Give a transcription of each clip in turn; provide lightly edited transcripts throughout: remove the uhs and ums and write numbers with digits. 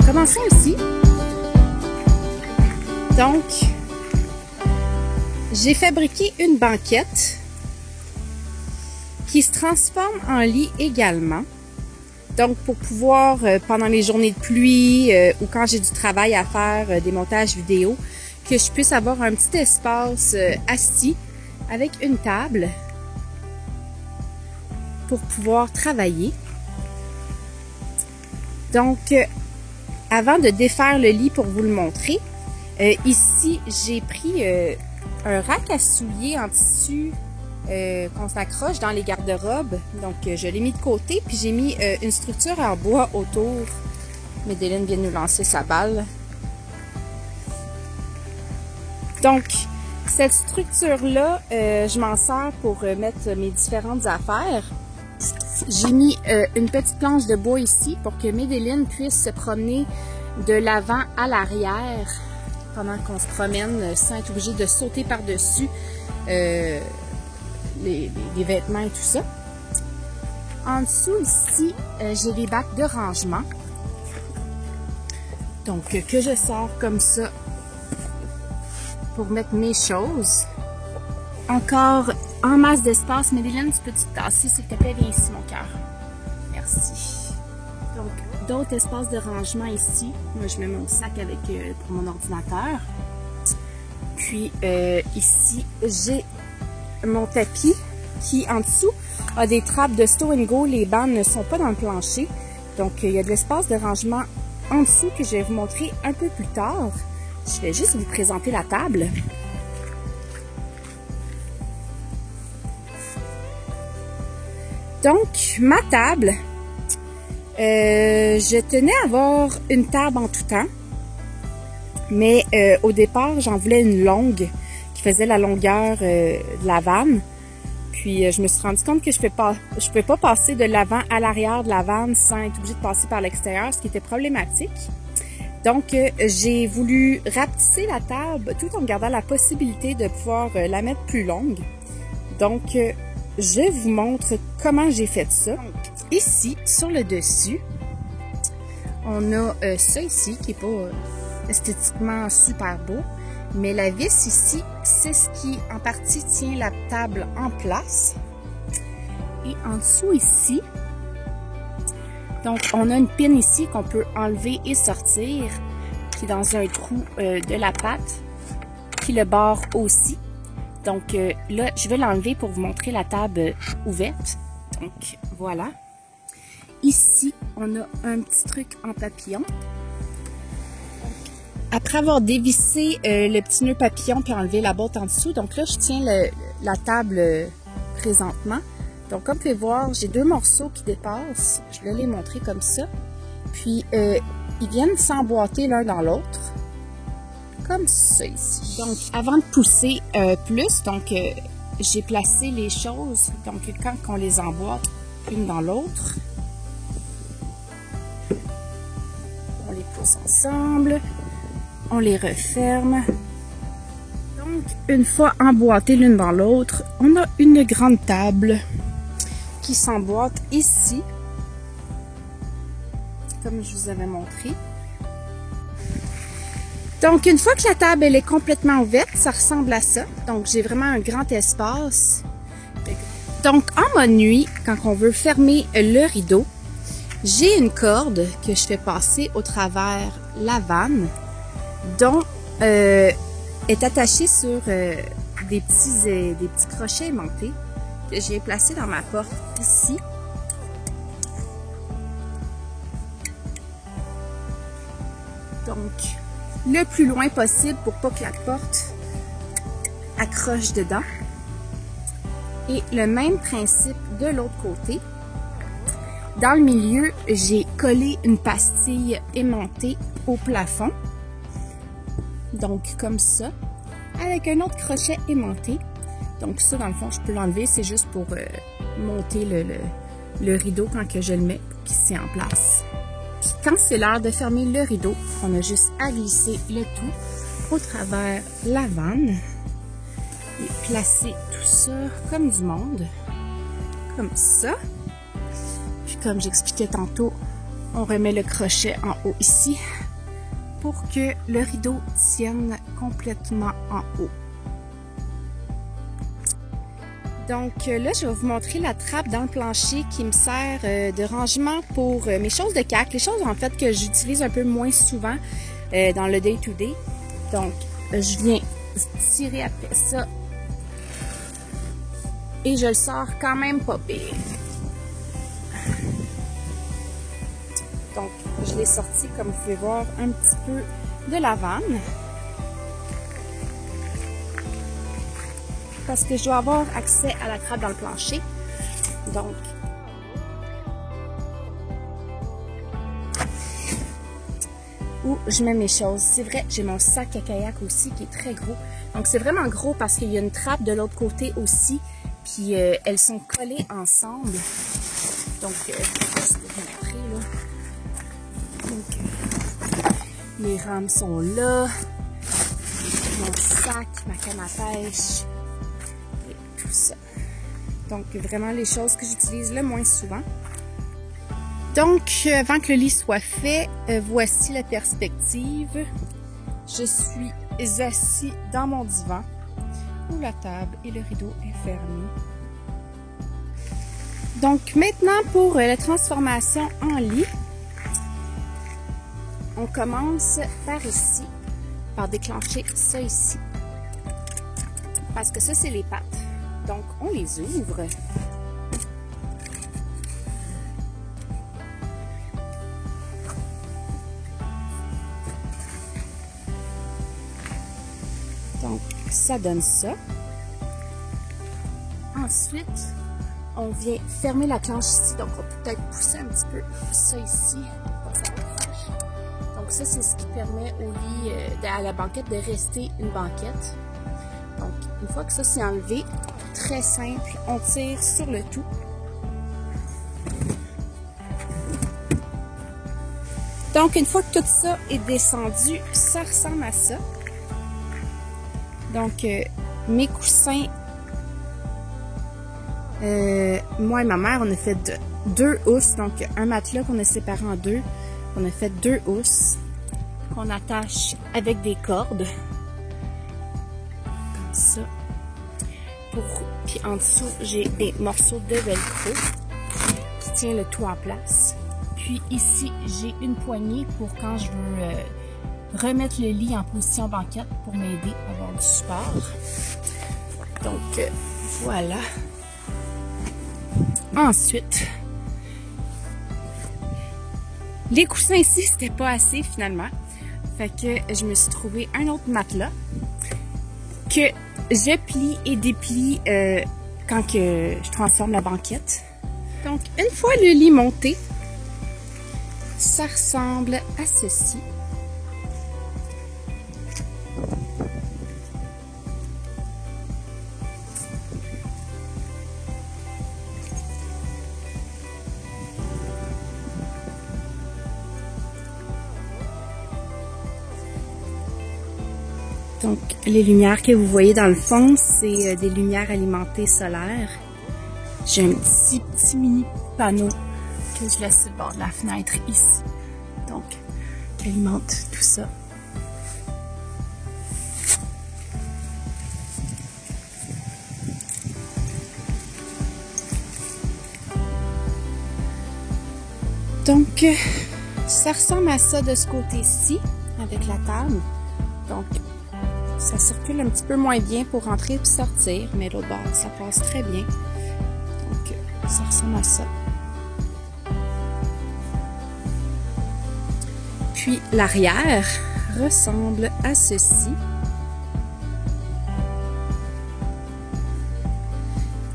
commençons ici. Donc, j'ai fabriqué une banquette qui se transforme en lit également. Donc, pour pouvoir, pendant les journées de pluie ou quand j'ai du travail à faire, des montages vidéo, que je puisse avoir un petit espace assis avec une table pour pouvoir travailler. Donc, avant de défaire le lit pour vous le montrer, ici, j'ai pris un rack à souliers en tissu qu'on s'accroche dans les garde-robes. Donc, je l'ai mis de côté, puis j'ai mis une structure en bois autour. Médeline vient nous lancer sa balle. Donc, cette structure-là, je m'en sers pour mettre mes différentes affaires. J'ai mis une petite planche de bois ici pour que Médeline puisse se promener de l'avant à l'arrière pendant qu'on se promène sans être obligé de sauter par-dessus les vêtements et tout ça. En dessous ici, j'ai des bacs de rangement. Donc, que je sors comme ça pour mettre mes choses. Encore en masse d'espace. Médeline, tu peux-tu te tasser, s'il te plaît? Viens ici, mon cœur. Merci. Donc, d'autres espaces de rangement ici. Moi, je mets mon sac avec pour mon ordinateur. Puis, ici, j'ai mon tapis qui, en dessous, a des trappes de Stow & Go. Les bandes ne sont pas dans le plancher. Donc, il y a de l'espace de rangement en dessous que je vais vous montrer un peu plus tard. Je vais juste vous présenter la table. Donc, ma table, je tenais à avoir une table en tout temps, mais au départ, j'en voulais une longue qui faisait la longueur de la vanne. Puis, je me suis rendu compte que je ne pouvais pas passer de l'avant à l'arrière de la vanne sans être obligée de passer par l'extérieur, ce qui était problématique. Donc, j'ai voulu rapetisser la table tout en gardant la possibilité de pouvoir la mettre plus longue. Donc, je vous montre comment j'ai fait ça. Donc, ici, sur le dessus, on a ça ici qui n'est pas esthétiquement super beau. Mais la vis ici, c'est ce qui en partie tient la table en place. Et en dessous ici, donc on a une pin ici qu'on peut enlever et sortir, qui est dans un trou de la patte, qui le barre aussi. Donc là, je vais l'enlever pour vous montrer la table ouverte. Donc voilà. Ici, on a un petit truc en papillon. Après avoir dévissé le petit nœud papillon puis enlevé la boîte en dessous, donc là, je tiens la table présentement. Donc, comme vous pouvez voir, j'ai deux morceaux qui dépassent. Je vais les montrer comme ça. Puis, ils viennent s'emboîter l'un dans l'autre. Comme ça ici. Donc, avant de pousser plus, donc j'ai placé les choses. Donc, quand on les emboîte une dans l'autre, on les pousse ensemble. On les referme. Donc, une fois emboîtées l'une dans l'autre, on a une grande table qui s'emboîte ici, comme je vous avais montré. Donc, une fois que la table elle est complètement ouverte, ça ressemble à ça. Donc, j'ai vraiment un grand espace. Donc, en mode nuit, quand on veut fermer le rideau, j'ai une corde que je fais passer au travers la vanne, dont est attaché sur des petits crochets aimantés que j'ai placés dans ma porte ici. Donc, le plus loin possible pour pas que la porte accroche dedans. Et le même principe de l'autre côté. Dans le milieu, j'ai collé une pastille aimantée au plafond. Donc, comme ça, avec un autre crochet aimanté. Donc, ça, dans le fond, je peux l'enlever. C'est juste pour monter le rideau quand que je le mets pour qu'il se tienne en place. Puis, quand c'est l'heure de fermer le rideau, on a juste à glisser le tout au travers la vanne et placer tout ça comme du monde. Comme ça. Puis, comme j'expliquais tantôt, On remet le crochet en haut ici pour que le rideau tienne complètement en haut. Donc là, je vais vous montrer la trappe dans le plancher qui me sert de rangement pour mes choses de cac, les choses en fait que j'utilise un peu moins souvent dans le day-to-day. Donc, je viens tirer après ça et je le sors quand même pas pire. Donc, je l'ai sorti, comme vous pouvez voir, un petit peu de la vanne. Parce que je dois avoir accès à la trappe dans le plancher. Donc, où je mets mes choses. C'est vrai, j'ai mon sac à kayak aussi qui est très gros. Donc, c'est vraiment gros parce qu'il y a une trappe de l'autre côté aussi. Puis, elles sont collées ensemble. Donc, je vais vous montrer, là. Donc, les rames sont là. Mon sac, ma canne à pêche. Et tout ça. Donc, vraiment les choses que j'utilise le moins souvent. Donc, avant que le lit soit fait, voici la perspective. Je suis assis dans mon divan où la table et le rideau est fermé. Donc, maintenant pour la transformation en lit, on commence par ici, par déclencher ça ici. Parce que ça, c'est les pattes. Donc, on les ouvre. Donc, ça donne ça. Ensuite, on vient fermer la planche ici. Donc, on peut peut-être pousser un petit peu ça ici. Donc, ça, c'est ce qui permet au lit, à la banquette, de rester une banquette. Donc, une fois que ça c'est enlevé, très simple, on tire sur le tout. Donc, une fois que tout ça est descendu, ça ressemble à ça. Donc, mes coussins, moi et ma mère, on a fait 2 housses. Donc, un matelas qu'on a séparé en deux. On a fait 2 housses qu'on attache avec des cordes. Comme ça. Puis en dessous, j'ai des morceaux de velcro qui tient le tout en place. Puis ici, j'ai une poignée pour quand je veux remettre le lit en position banquette pour m'aider à avoir du support. Donc, voilà. Ensuite, les coussins ici, c'était pas assez finalement. Fait que je me suis trouvé un autre matelas que je plie et déplie quand que je transforme la banquette. Donc, une fois le lit monté, ça ressemble à ceci. Donc, les lumières que vous voyez dans le fond, c'est des lumières alimentées solaires. J'ai un petit mini panneau que je laisse sur le bord de la fenêtre ici. Donc, qui alimente tout ça. Donc, ça ressemble à ça de ce côté-ci, avec la table. Donc, ça circule un petit peu moins bien pour rentrer et sortir, mais l'autre bord, ça passe très bien. Donc, ça ressemble à ça. Puis, l'arrière ressemble à ceci.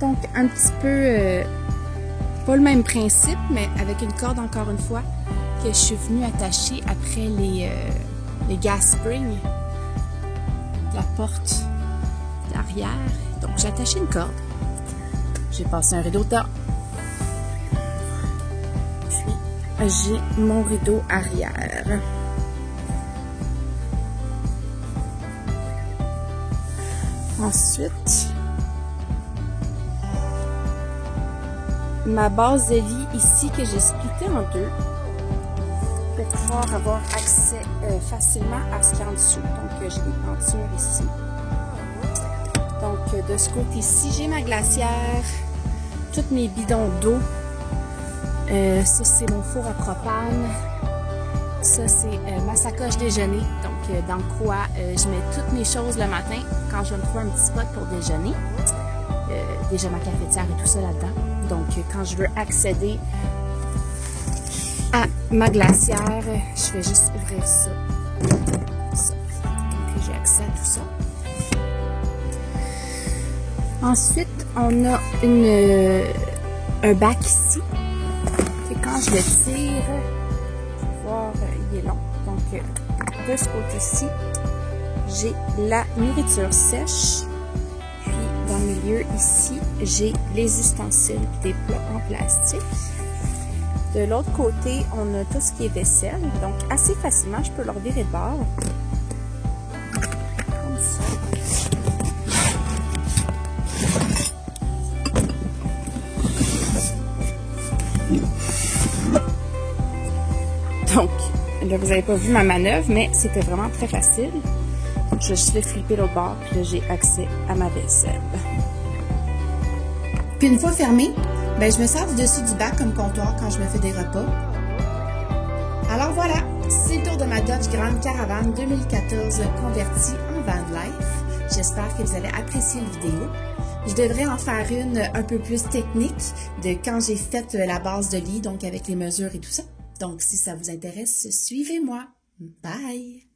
Donc, un petit peu, pas le même principe, mais avec une corde, encore une fois, que je suis venue attacher après les gas springs. La porte d'arrière. Donc, j'ai attaché une corde. J'ai passé un rideau dedans. Puis, j'ai mon rideau arrière. Ensuite, ma base de lit ici que j'ai splitté en deux. pouvoir avoir accès facilement à ce qu'il y a en dessous. Donc, j'ai des pentures ici. Donc, de ce côté-ci, j'ai ma glacière, tous mes bidons d'eau. Ça, c'est mon four à propane. Ça, c'est ma sacoche déjeuner. Donc, dans quoi je mets toutes mes choses le matin quand je vais me trouver un petit spot pour déjeuner. Déjà ma cafetière et tout ça là-dedans. Donc, quand je veux accéder à ma glacière, je vais juste ouvrir ça. Donc, j'ai accès à tout ça. Ensuite, on a un bac ici. Et quand je le tire, je vais voir, il est long. Donc, de ce côté-ci, j'ai la nourriture sèche. Puis, dans le milieu, ici, j'ai les ustensiles et des plats en plastique. De l'autre côté, on a tout ce qui est vaisselle. Donc, assez facilement, je peux le revirer de bord. Comme ça. Donc, là, vous n'avez pas vu ma manœuvre, mais c'était vraiment très facile. Donc, je vais juste le flipper l'autre bord, puis là, j'ai accès à ma vaisselle. Puis une fois fermé, ben, je me sers du dessus du bac comme comptoir quand je me fais des repas. Alors voilà, c'est le tour de ma Dodge Grand Caravan 2014 convertie en van life. J'espère que vous avez apprécié la vidéo. Je devrais en faire une un peu plus technique de quand j'ai fait la base de lit, donc avec les mesures et tout ça. Donc si ça vous intéresse, suivez-moi. Bye!